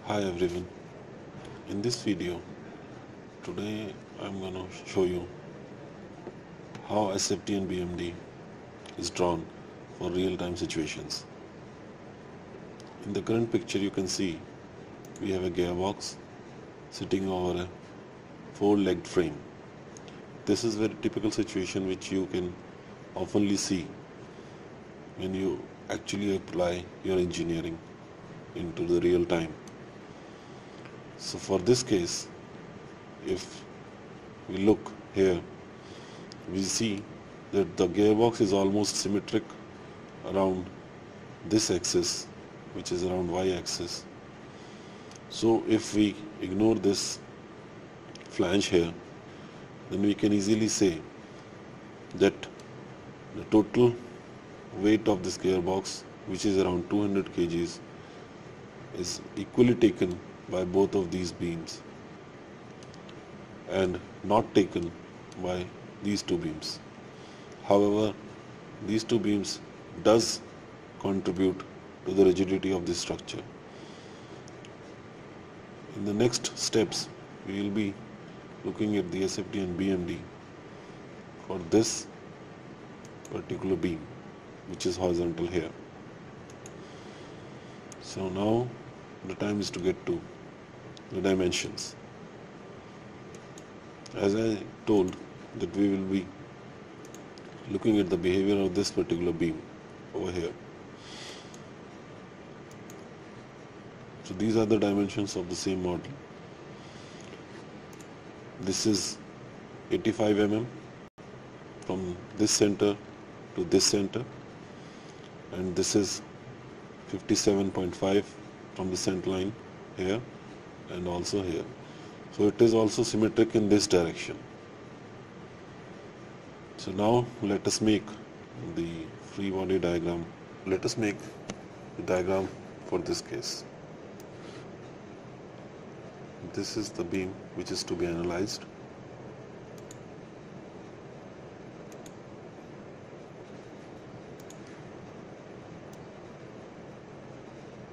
Hi everyone, in this video today I'm going to show you how SFD and BMD is drawn for real-time situations. In the current picture you can see we have a gearbox sitting over a four-legged frame. This is a very typical situation which you can oftenly see when you actually apply your engineering into the real time. So for this case, if we look here, we see that the gearbox is almost symmetric around this axis, which is around y-axis. So if we ignore this flange here, then we can easily say that the total weight of this gearbox, which is around 200 kgs, is equally taken by both of these beams and not taken by these two beams. However, these two beams does contribute to the rigidity of this structure. In the next steps, we will be looking at the SFD and BMD for this particular beam, which is horizontal here. So now the time is to get to the dimensions. As I told that we will be looking at the behavior of this particular beam over here. So these are the dimensions of the same model. This is 85 mm from this center to this center, and this is 57.5 from the center line here and also here. So it is also symmetric in this direction. So now let us make the free body diagram. Let us make the diagram for this case. This is the beam which is to be analyzed.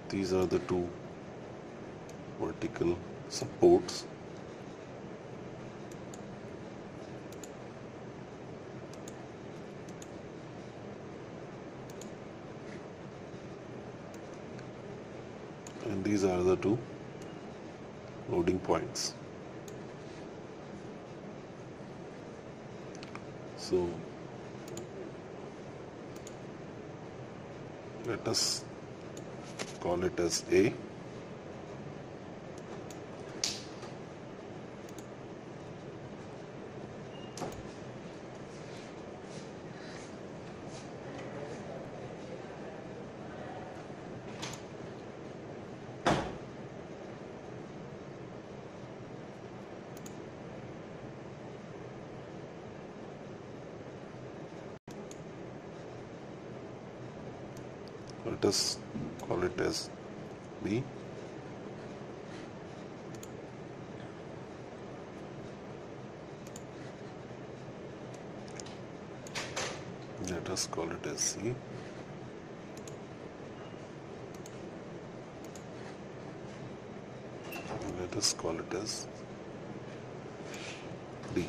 These are the two vertical supports. And these are the two loading points. So let us call it as A. Let us call it as B. Let us call it as C. And let us call it as D.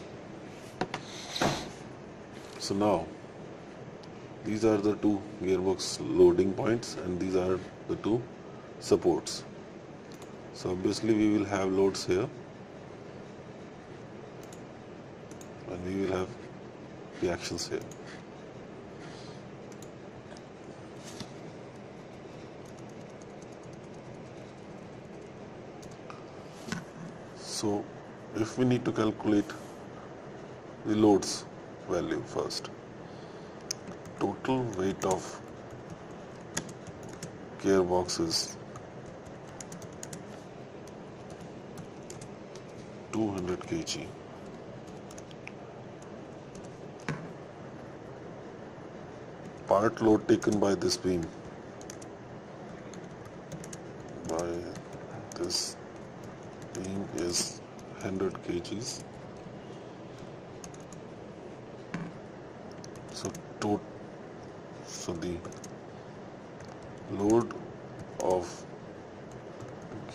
So now these are the two gearbox loading points and these are the two supports. So obviously we will have loads here and we will have reactions here. So if we need to calculate the loads value first, total weight of gearbox is 200 kg. Part load taken by this beam, is 100 kgs. So the load of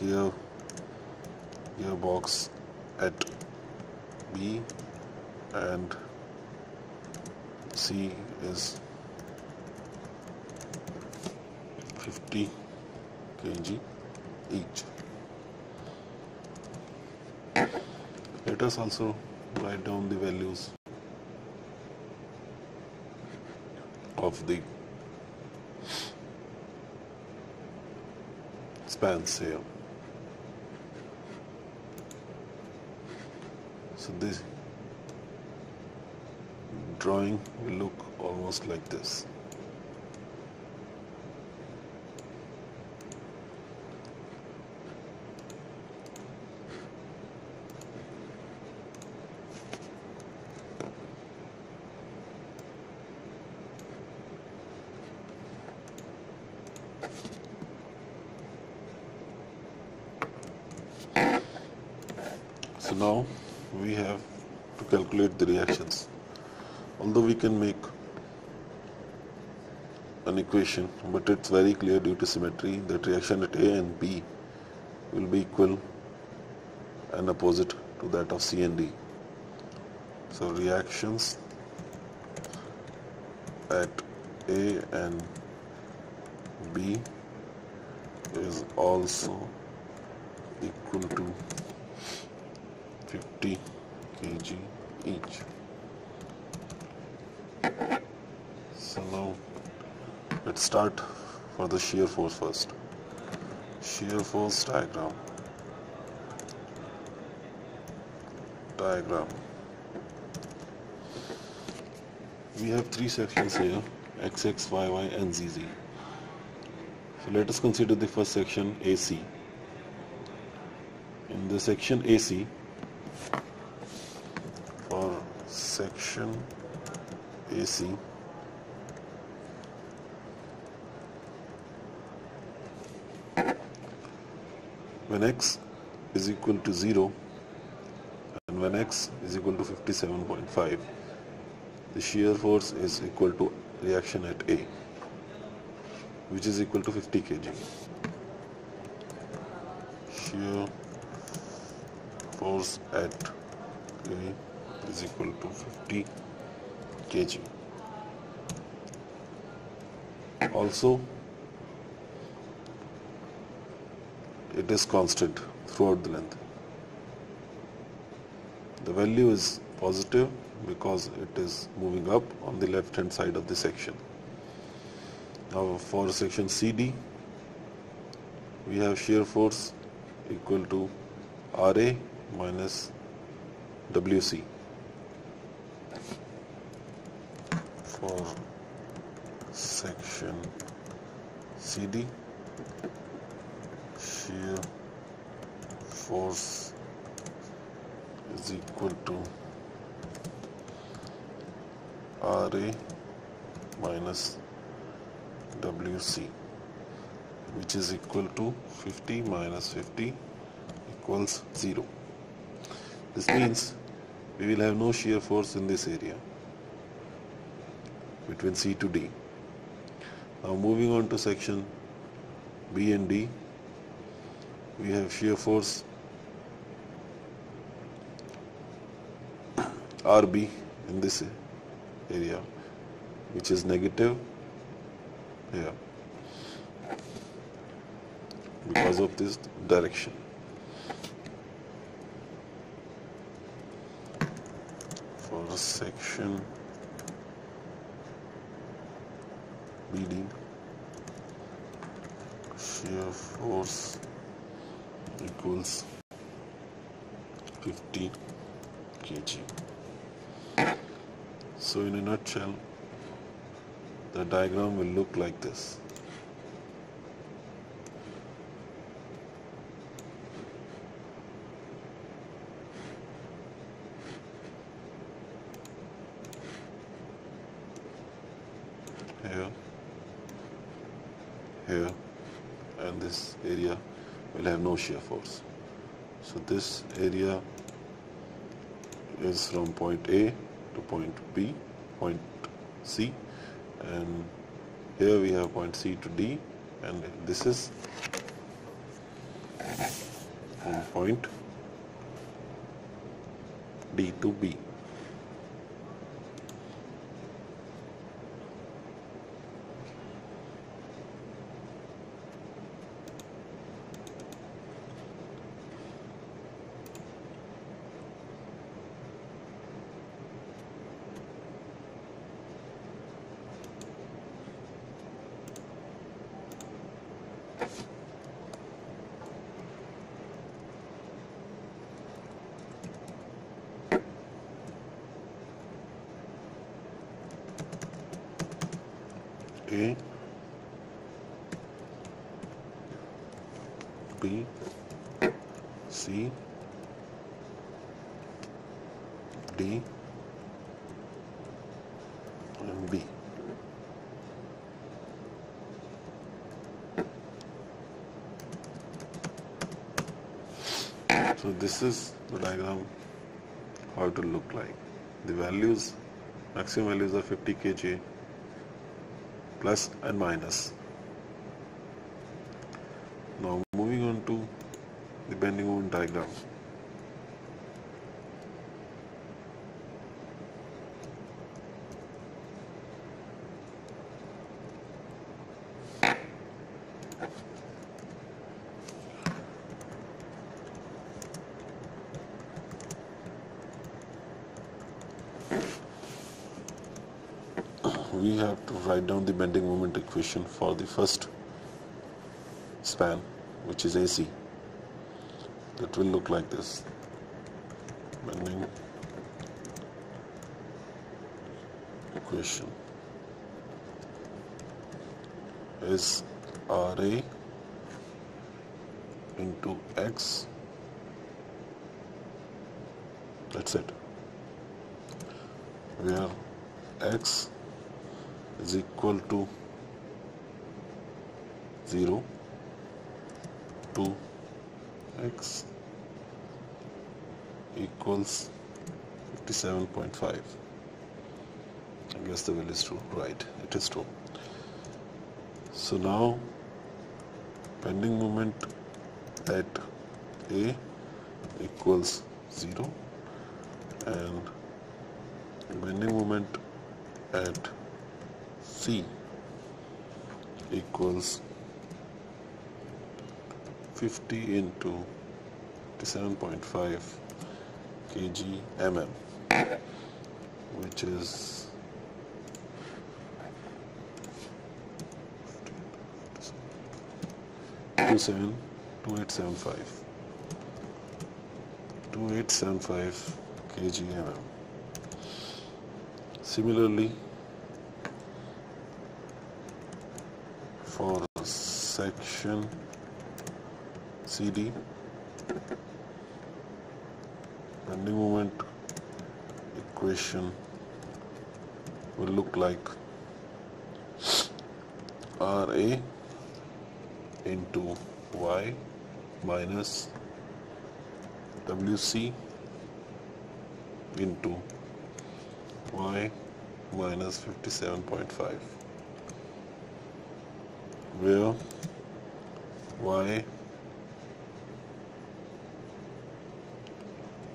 here gearbox at B and C is 50 kg each. Let us also write down the values of the spans here. So this drawing will look almost like this. So now we have to calculate the reactions. Although we can make an equation, but it's very clear due to symmetry that reaction at A and B will be equal and opposite to that of C and D. So reactions at A and B is also equal to 50 kg each. So now let's start for the shear force first. Shear force diagram. We have three sections here, XX, YY and ZZ. So let us consider the first section, AC. In the section AC, for section AC, when X is equal to 0 and when X is equal to 57.5, the shear force is equal to reaction at A, which is equal to 50 kg. Shear force at A is equal to 50 kg. Also, it is constant throughout the length. The value is positive because it is moving up on the left hand side of the section. Now for section CD, we have shear force equal to RA minus WC. For section CD, shear force is equal to RA minus WC, which is equal to 50 minus 50 equals 0. This means we will have no shear force in this area between C to D. Now moving on to section B and D, we have shear force RB in this area, which is negative here because of this direction. For section BD, shear force equals 50 kg. So in a nutshell, the diagram will look like this. Here, and this area will have no shear force. So this area is from point A to point B, point C, and here we have point C to D, and this is from point D to B. A, B, C, D, and B. So this is the diagram how it will look like. The values, maximum values are 50 kJ plus and minus. Now moving on to the bending moment diagram. We have to write down the bending moment equation for the first span, which is AC. That will look like this. Bending equation is RA into X. That's it. Where X is equal to 0 to X equals 57.5. I guess the value is true. Right, it is true. So now bending moment at A equals 0 and bending moment at C equals 50 into 57.5 kg/mm, which is 2875 kg/mm. Similarly, for section CD, bending moment equation will look like RA into Y minus WC into Y minus 57.5, where Y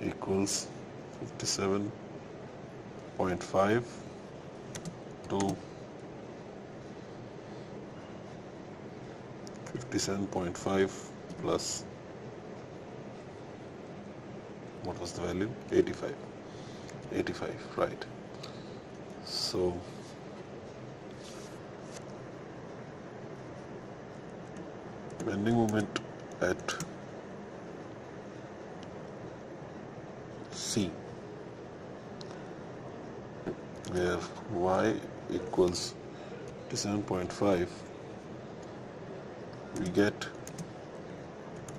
equals 57.5 to 57.5 plus, what was the value? 85, right. So bending moment at C, where Y equals 57.5, we get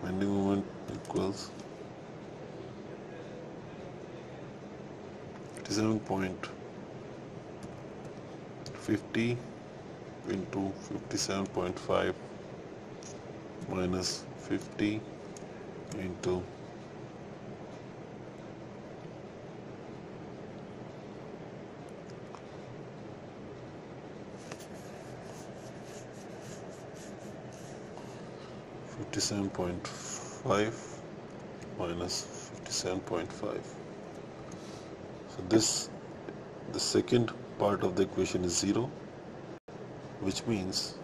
bending moment equals 57.50 into 57.5 minus 50 into 57.5 5 minus 57.5. So the second part of the equation is 0, which means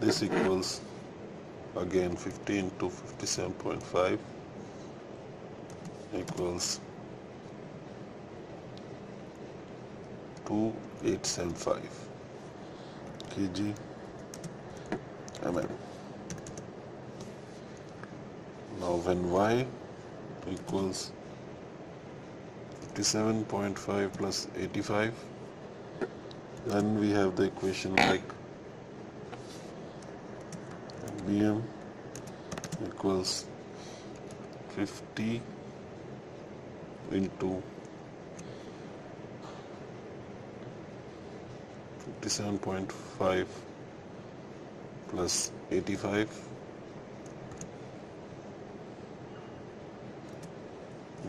this equals again 50 into 57.5 equals 2875 kg mm. Now when y equals 57.5 plus 85, then we have the equation like Bm equals 50 into 57.5 plus 85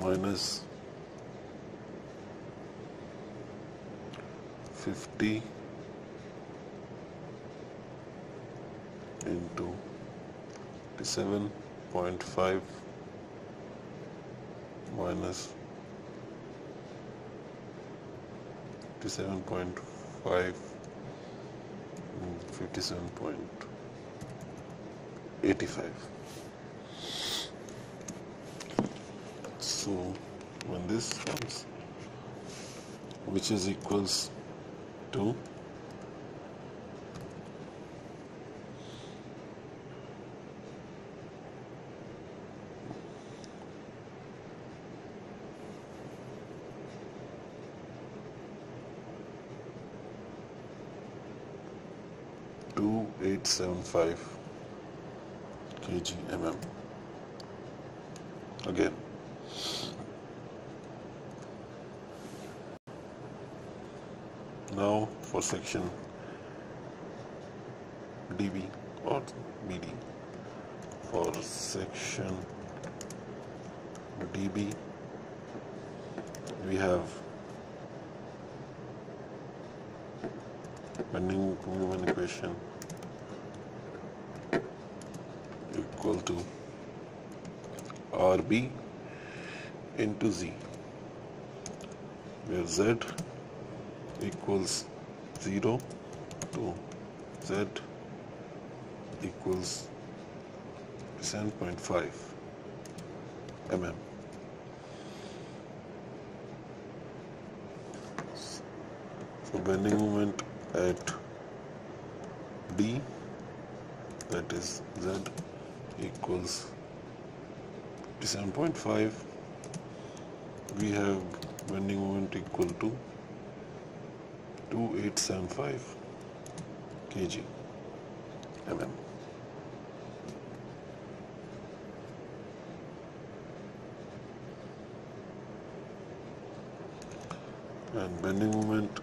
minus 50 into 57.5 minus 57.5 57.85. So when this comes, which is equals to 2875 kg mm. Again, now for section DB or BD. For section DB, we have bending moment equation equal to RB into Z, where Z equals 0 to Z equals 7.5 mm. So bending moment at B, that is Z equals 57.5, we have bending moment equal to 2875 kg mm. And bending moment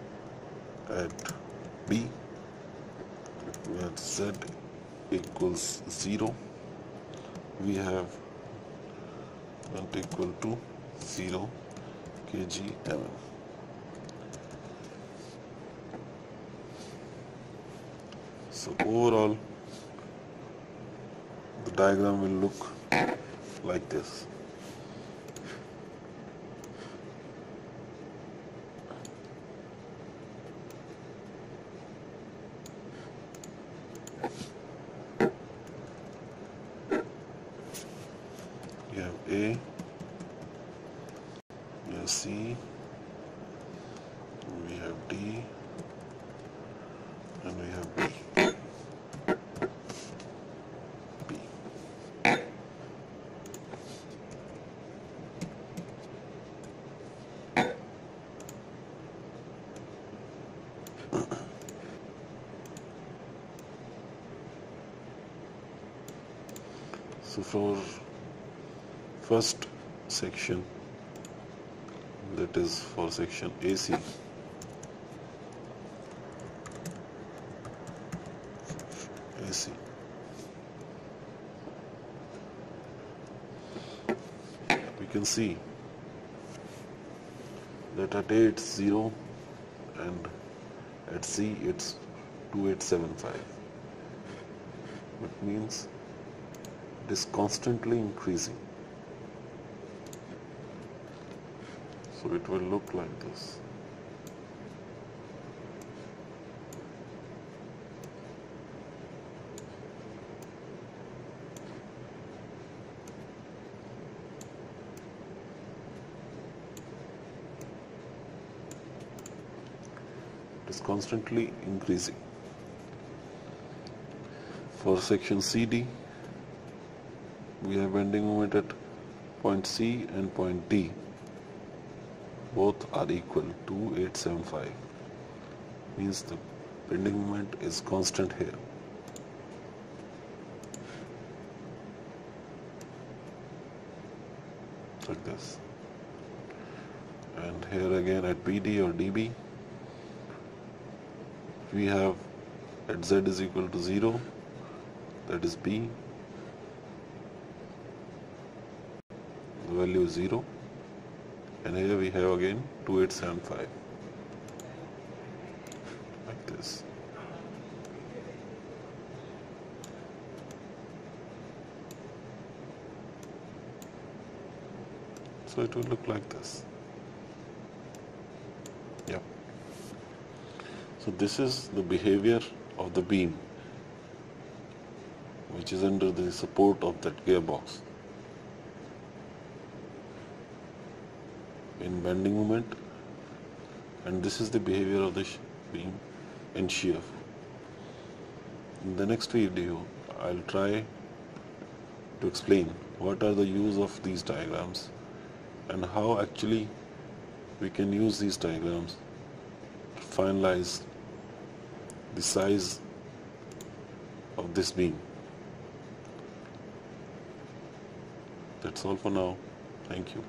at B, where Z equals 0, we have moment equal to 0 kg mm. So overall, the diagram will look like this. You have A, you have C, we have D, and we have B. So for first section, that is for section AC, we can see that at A it's 0 and at C it's 2875. It means it is constantly increasing. So it will look like this. It is constantly increasing. For section CD, we have bending moment at point C and point D. Both are equal to 875. Means the bending moment is constant here. Like this. And here again at PD or DB, we have at Z is equal to 0, that is B, the value is 0, and here we have again 2875, like this. So it will look like this. Yep. So this is the behavior of the beam which is under the support of that gearbox in bending moment, and this is the behavior of the beam in shear. In the next video I'll try to explain what are the use of these diagrams and how actually we can use these diagrams to finalize the size of this beam. That's all for now. Thank you.